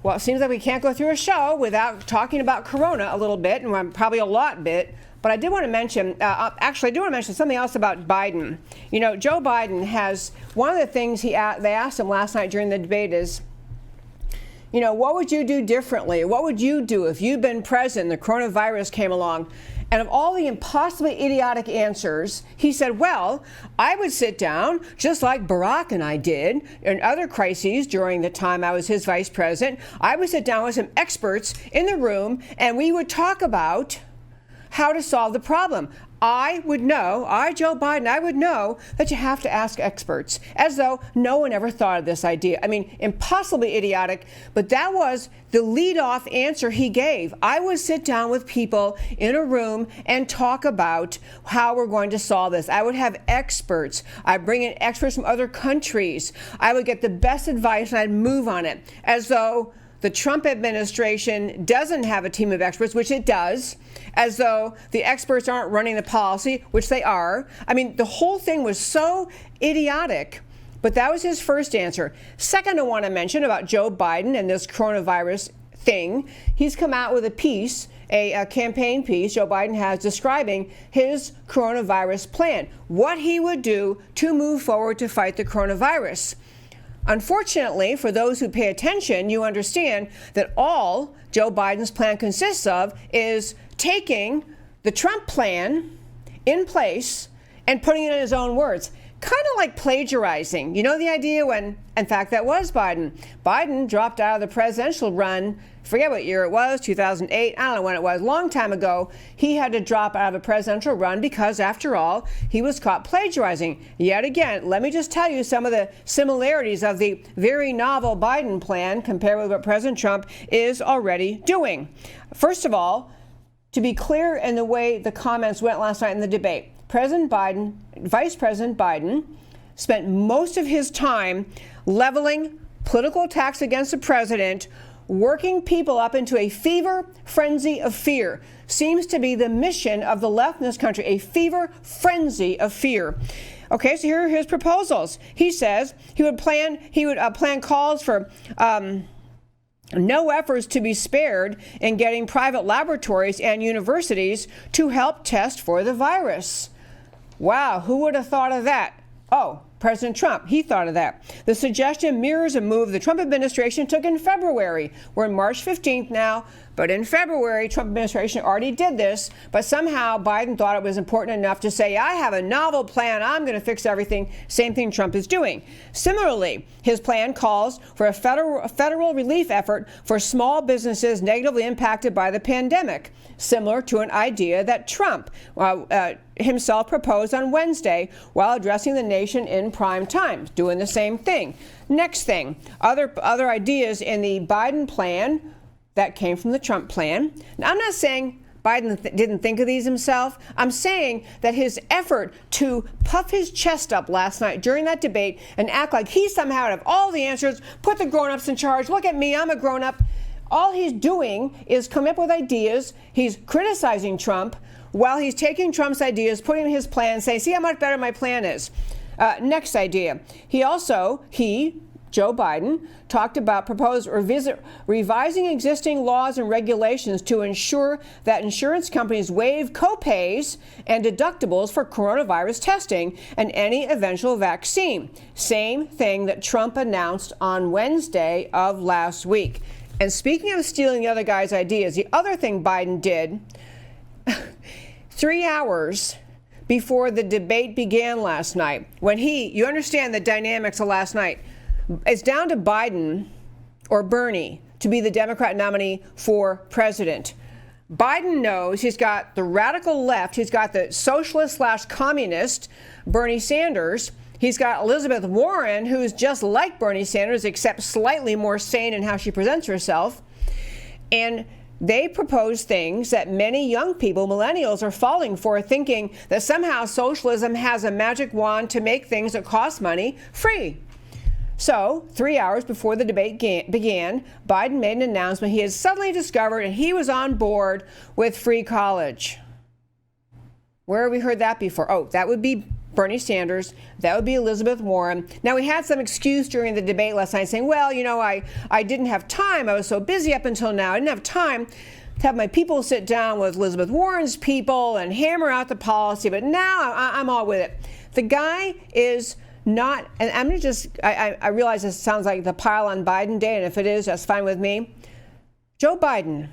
Well, it seems like we can't go through a show without talking about Corona a little bit, and probably a lot bit. But I did want to mention, actually, I do want to mention something else about Biden. You know, Joe Biden has, one of the things they asked him last night during the debate is, you know, what would you do differently? What would you do if you'd been president, the coronavirus came along? And of all the impossibly idiotic answers, he said, well, I would sit down, just like Barack and I did in other crises during the time I was his vice president. I would sit down with some experts in the room, and we would talk about how to solve the problem. I, Joe Biden, I would know that you have to ask experts, as though no one ever thought of this idea. I mean, impossibly idiotic, but that was the lead-off answer he gave. I would sit down with people in a room and talk about how we're going to solve this. I would have experts. I'd bring in experts from other countries. I would get the best advice and I'd move on it, as though the Trump administration doesn't have a team of experts, which it does, as though the experts aren't running the policy, which they are. I mean, the whole thing was so idiotic, but that was his first answer. Second, I want to mention about Joe Biden and this coronavirus thing. He's come out with a piece, a campaign piece Joe Biden has describing his coronavirus plan, what he would do to move forward to fight the coronavirus. Unfortunately, for those who pay attention, you understand that all Joe Biden's plan consists of is taking the Trump plan in place and putting it in his own words. Kind of like plagiarizing. You know the idea when, in fact, that was Biden. Biden dropped out of the presidential run. Forget what year it was, 2008. I don't know when it was, long time ago. He had to drop out of a presidential run because, after all, he was caught plagiarizing. Yet again, let me just tell you some of the similarities of the very novel Biden plan compared with what President Trump is already doing. First of all, to be clear in the way the comments went last night in the debate, President Biden, Vice President Biden, spent most of his time leveling political attacks against the president, working people up into a fever frenzy of fear. Seems to be the mission of the left in this country, a fever frenzy of fear. Okay, so here are his proposals. He says he would plan calls for no efforts to be spared in getting private laboratories and universities to help test for the virus. Wow, who would have thought of that? Oh, President Trump, he thought of that. The suggestion mirrors a move the Trump administration took in February. We're in March 15th now, but in February, Trump administration already did this, but somehow Biden thought it was important enough to say, I have a novel plan, I'm going to fix everything. Same thing Trump is doing. Similarly, his plan calls for a federal relief effort for small businesses negatively impacted by the pandemic, similar to an idea that Trump himself proposed on Wednesday while addressing the nation in prime time, doing the same thing. Next thing, other ideas in the Biden plan that came from the Trump plan. Now, I'm not saying Biden didn't think of these himself. I'm saying that his effort to puff his chest up last night during that debate and act like he somehow would have all the answers, put the grown-ups in charge, look at me, I'm a grown-up. All he's doing is come up with ideas. He's criticizing Trump while he's taking Trump's ideas, putting in his plan, saying, see how much better my plan is. Next idea. Joe Biden, talked about revising existing laws and regulations to ensure that insurance companies waive co-pays and deductibles for coronavirus testing and any eventual vaccine. Same thing that Trump announced on Wednesday of last week. And speaking of stealing the other guy's ideas, the other thing Biden did 3 hours before the debate began last night, when you understand the dynamics of last night, it's down to Biden or Bernie to be the Democrat nominee for president. Biden knows he's got the radical left, he's got the socialist/communist Bernie Sanders, he's got Elizabeth Warren, who's just like Bernie Sanders, except slightly more sane in how she presents herself. And they propose things that many young people, millennials, are falling for, thinking that somehow socialism has a magic wand to make things that cost money free. So, 3 hours before the debate began, Biden made an announcement he had suddenly discovered and he was on board with free college. Where have we heard that before? Oh, that would be Bernie Sanders. That would be Elizabeth Warren. Now, we had some excuse during the debate last night saying, well, you know, I didn't have time. I was so busy up until now. I didn't have time to have my people sit down with Elizabeth Warren's people and hammer out the policy. But now I'm all with it. The guy is not, and I'm going to just, I realize this sounds like the pile on Biden day, and if it is, that's fine with me. Joe Biden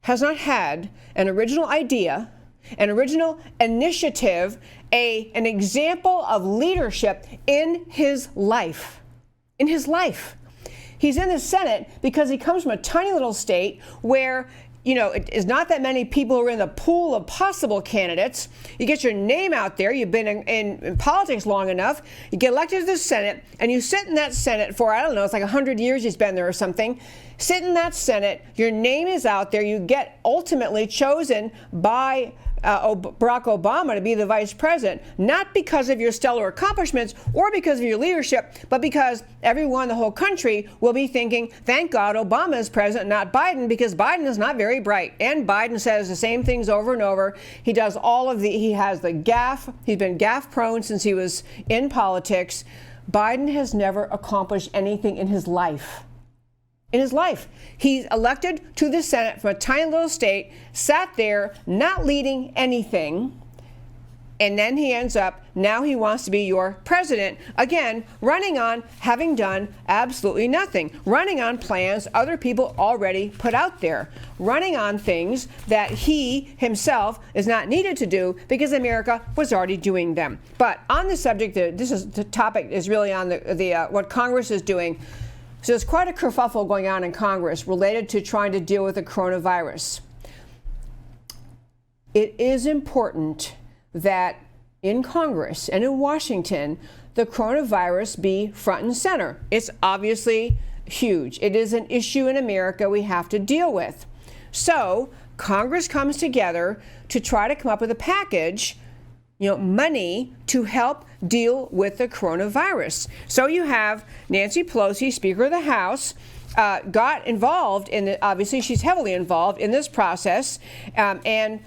has not had an original idea, an original initiative, an example of leadership in his life. In his life. He's in the Senate because he comes from a tiny little state where, you know, it is not that many people who are in the pool of possible candidates. You get your name out there. You've been in politics long enough. You get elected to the Senate, and you sit in that Senate for, I don't know, it's like 100 years he's been there or something. Sit in that Senate. Your name is out there. You get ultimately chosen by Barack Obama to be the vice president, not because of your stellar accomplishments or because of your leadership, but because everyone in the whole country will be thinking, thank God Obama is president, not Biden, because Biden is not very bright. And Biden says the same things over and over. He does he has the gaffe. He's been gaffe prone since he was in politics. Biden has never accomplished anything in his life. In his life. He's elected to the Senate from a tiny little state, sat there, not leading anything, and then he ends up, now he wants to be your president. Again, running on having done absolutely nothing. Running on plans other people already put out there. Running on things that he himself is not needed to do because America was already doing them. But on the subject, the topic is really on what Congress is doing. So there's quite a kerfuffle going on in Congress related to trying to deal with the coronavirus. It is important that in Congress and in Washington, the coronavirus be front and center. It's obviously huge. It is an issue in America we have to deal with. So Congress comes together to try to come up with a package, money to help deal with the coronavirus. So you have Nancy Pelosi, Speaker of the House, got involved in obviously she's heavily involved in this process, and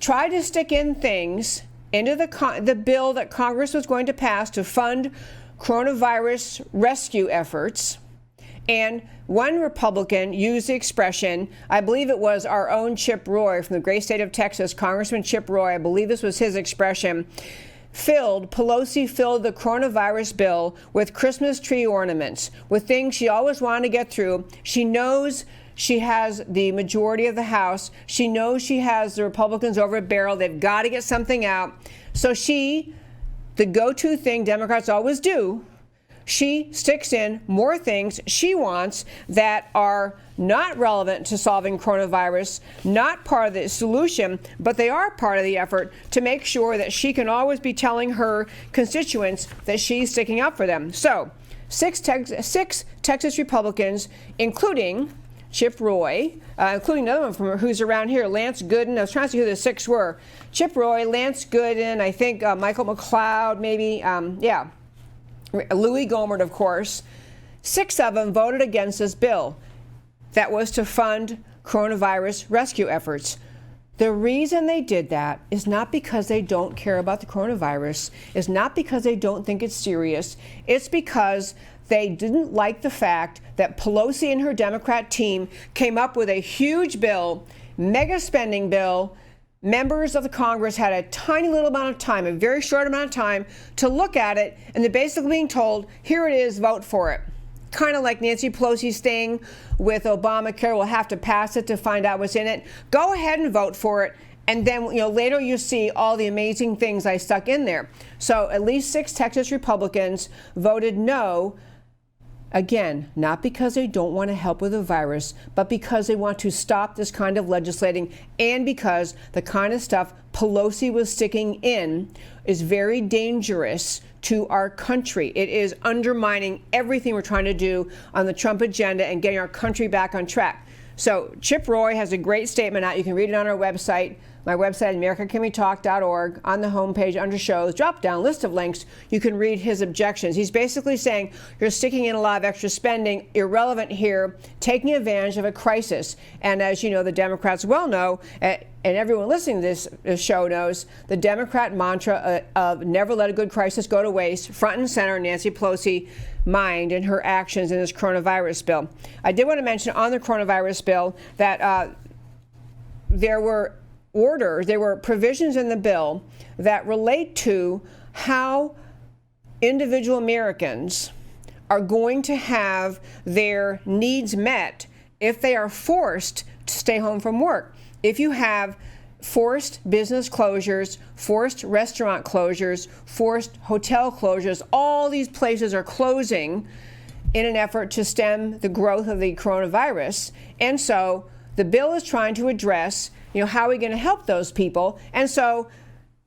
tried to stick in things into the bill that Congress was going to pass to fund coronavirus rescue efforts. And one Republican used the expression, I believe it was our own Chip Roy from the great state of Texas, Congressman Chip Roy, I believe this was his expression, Pelosi filled the coronavirus bill with Christmas tree ornaments, with things she always wanted to get through. She knows she has the majority of the House. She knows she has the Republicans over a barrel. They've got to get something out. So the go-to thing Democrats always do, she sticks in more things she wants that are not relevant to solving coronavirus, not part of the solution, but they are part of the effort to make sure that she can always be telling her constituents that she's sticking up for them. So, six Texas Republicans, including Chip Roy, including another one from who's around here, Lance Gooden. I was trying to see who the six were. Chip Roy, Lance Gooden, I think Michael McLeod, maybe, Louis Gohmert, of course. 6 of them voted against this bill that was to fund coronavirus rescue efforts. The reason they did that is not because they don't care about the coronavirus. It's not because they don't think it's serious. It's because they didn't like the fact that Pelosi and her Democrat team came up with a huge bill, mega spending bill. Members of the Congress had a tiny little amount of time, a very short amount of time, to look at it, and they're basically being told, here it is, vote for it. Kind of like Nancy Pelosi's thing with Obamacare, we'll have to pass it to find out what's in it. Go ahead and vote for it, and then later you see all the amazing things I stuck in there. So at least 6 Texas Republicans voted no. Again, not because they don't want to help with the virus, but because they want to stop this kind of legislating, and because the kind of stuff Pelosi was sticking in is very dangerous to our country. It is undermining everything we're trying to do on the Trump agenda and getting our country back on track. So Chip Roy has a great statement out. You can read it on our website. my website, americacanwetalk.org. On the homepage under shows, drop down list of links, you can read his objections. He's basically saying you're sticking in a lot of extra spending, irrelevant here, taking advantage of a crisis. And as you know, the Democrats well know, and everyone listening to this show knows, the Democrat mantra of never let a good crisis go to waste, front and center Nancy Pelosi mind and her actions in this coronavirus bill. I did want to mention on the coronavirus bill that there were provisions in the bill that relate to how individual Americans are going to have their needs met if they are forced to stay home from work. If you have forced business closures, forced restaurant closures, forced hotel closures, all these places are closing in an effort to stem the growth of the coronavirus. And so the bill is trying to address, how are we going to help those people? And so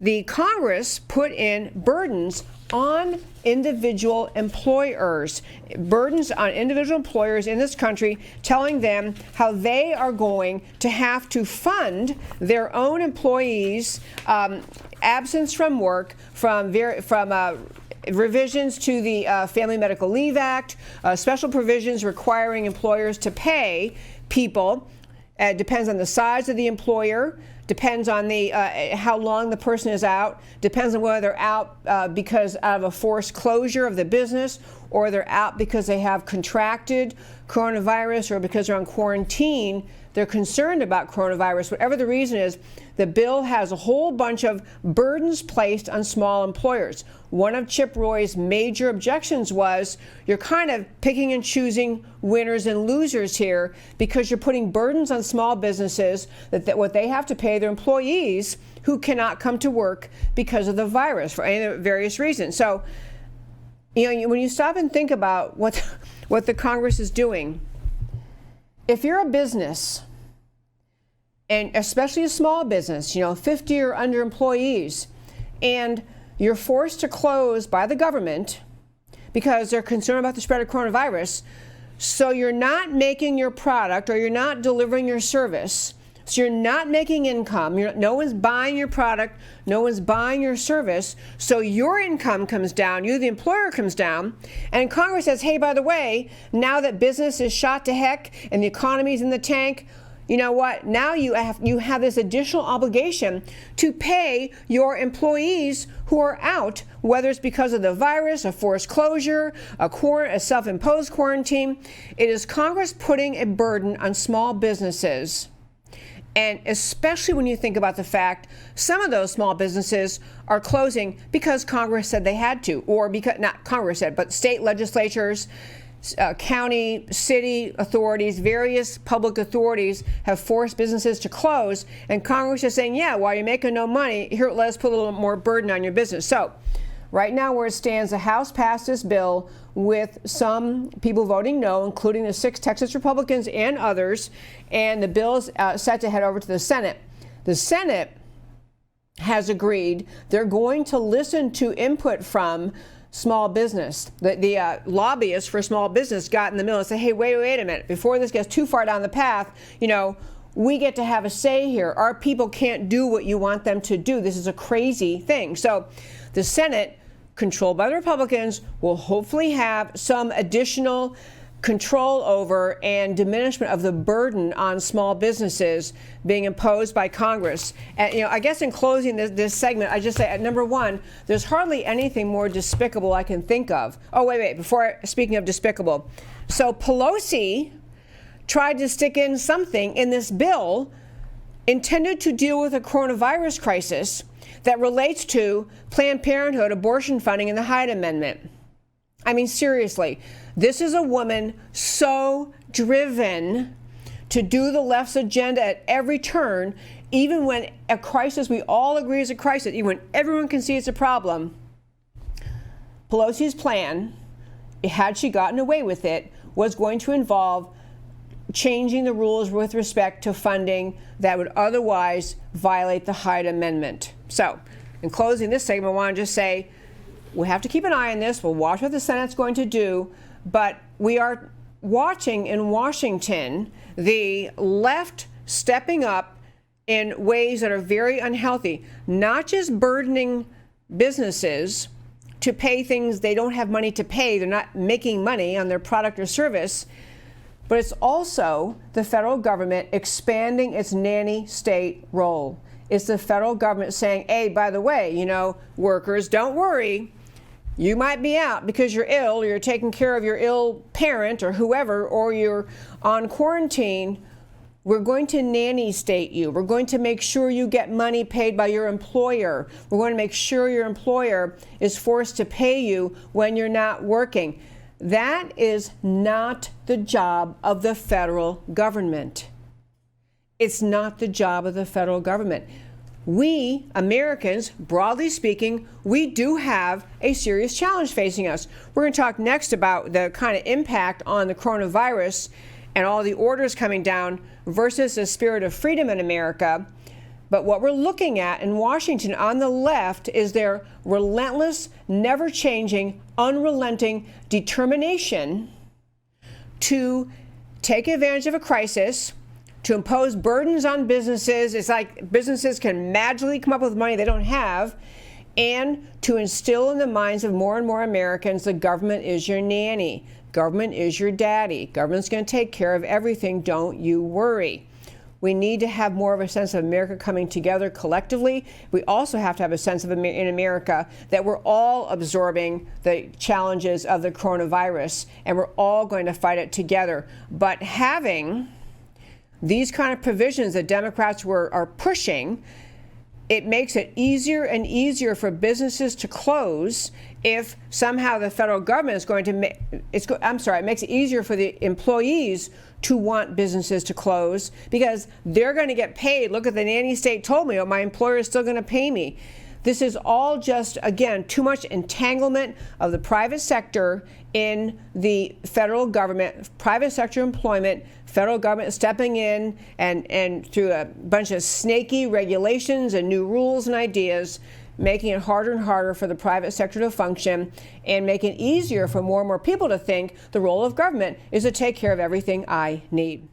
the Congress put in burdens on individual employers, burdens on individual employers in this country, telling them how they are going to have to fund their own employees' absence from work, from revisions to the Family Medical Leave Act, special provisions requiring employers to pay people. It depends on the size of the employer, depends on the how long the person is out, depends on whether they're out because of a forced closure of the business, or they're out because they have contracted coronavirus, or because they're on quarantine. They're concerned about coronavirus. Whatever the reason is, the bill has a whole bunch of burdens placed on small employers. One of Chip Roy's major objections was you're kind of picking and choosing winners and losers here, because you're putting burdens on small businesses that what they have to pay their employees who cannot come to work because of the virus for any various reasons. So, when you stop and think about what the Congress is doing, if you're a business, and especially a small business, 50 or under employees, and you're forced to close by the government because they're concerned about the spread of coronavirus, so you're not making your product or you're not delivering your service, so you're not making income, no one's buying your product, no one's buying your service, so your income comes down, you, the employer, comes down, and Congress says, hey, by the way, now that business is shot to heck and the economy's in the tank, you know what? Now you have this additional obligation to pay your employees who are out, whether it's because of the virus, a forced closure, a self-imposed quarantine. It is Congress putting a burden on small businesses. And especially when you think about the fact some of those small businesses are closing because Congress said they had to, or because, not Congress said, but state legislatures, county, city authorities, various public authorities have forced businesses to close, and Congress is saying, yeah, while you're making no money, here, let us put a little more burden on your business. So right now where it stands, the House passed this bill with some people voting no, including the 6 Texas Republicans and others, and the bill is set to head over to the Senate. The Senate has agreed they're going to listen to input from small business. The lobbyists for small business got in the middle and said, hey, wait a minute, before this gets too far down the path, we get to have a say here. Our people can't do what you want them to do. This is a crazy thing. So the Senate, controlled by the Republicans, will hopefully have some additional control over and diminishment of the burden on small businesses being imposed by Congress. And, I guess in closing this segment, I just say, at number one, there's hardly anything more despicable I can think of. Oh, wait, speaking of despicable. So Pelosi tried to stick in something in this bill intended to deal with a coronavirus crisis that relates to Planned Parenthood, abortion funding, and the Hyde Amendment. I mean, seriously, this is a woman so driven to do the left's agenda at every turn, even when a crisis we all agree is a crisis, even when everyone can see it's a problem. Pelosi's plan, had she gotten away with it, was going to involve changing the rules with respect to funding that would otherwise violate the Hyde Amendment. So, in closing this segment, I want to just say, we have to keep an eye on this. We'll watch what the Senate's going to do, but we are watching in Washington the left stepping up in ways that are very unhealthy, not just burdening businesses to pay things they don't have money to pay, they're not making money on their product or service, but it's also the federal government expanding its nanny state role. It's the federal government saying, hey, by the way, you know, workers, don't worry. You might be out because you're ill, or you're taking care of your ill parent or whoever, or you're on quarantine. We're going to nanny state you. We're going to make sure you get money paid by your employer. We're going to make sure your employer is forced to pay you when you're not working. That is not the job of the federal government. It's not the job of the federal government. We, Americans, broadly speaking, we do have a serious challenge facing us. We're going to talk next about the kind of impact on the coronavirus and all the orders coming down versus the spirit of freedom in America. But what we're looking at in Washington on the left is their relentless, never-changing, unrelenting determination to take advantage of a crisis, to impose burdens on businesses. It's like businesses can magically come up with money they don't have, and to instill in the minds of more and more Americans the government is your nanny. Government is your daddy. Government's going to take care of everything. Don't you worry. We need to have more of a sense of America coming together collectively. We also have to have a sense of in America that we're all absorbing the challenges of the coronavirus, and we're all going to fight it together. But having these kind of provisions that Democrats are pushing, it makes it easier and easier for businesses to close if somehow the federal government is going to make, it makes it easier for the employees to want businesses to close because they're going to get paid. Look at the nanny state told me, oh, my employer is still going to pay me. This is all just, again, too much entanglement of the private sector in the federal government, private sector employment, federal government stepping in and through a bunch of snaky regulations and new rules and ideas, making it harder and harder for the private sector to function and making it easier for more and more people to think the role of government is to take care of everything I need.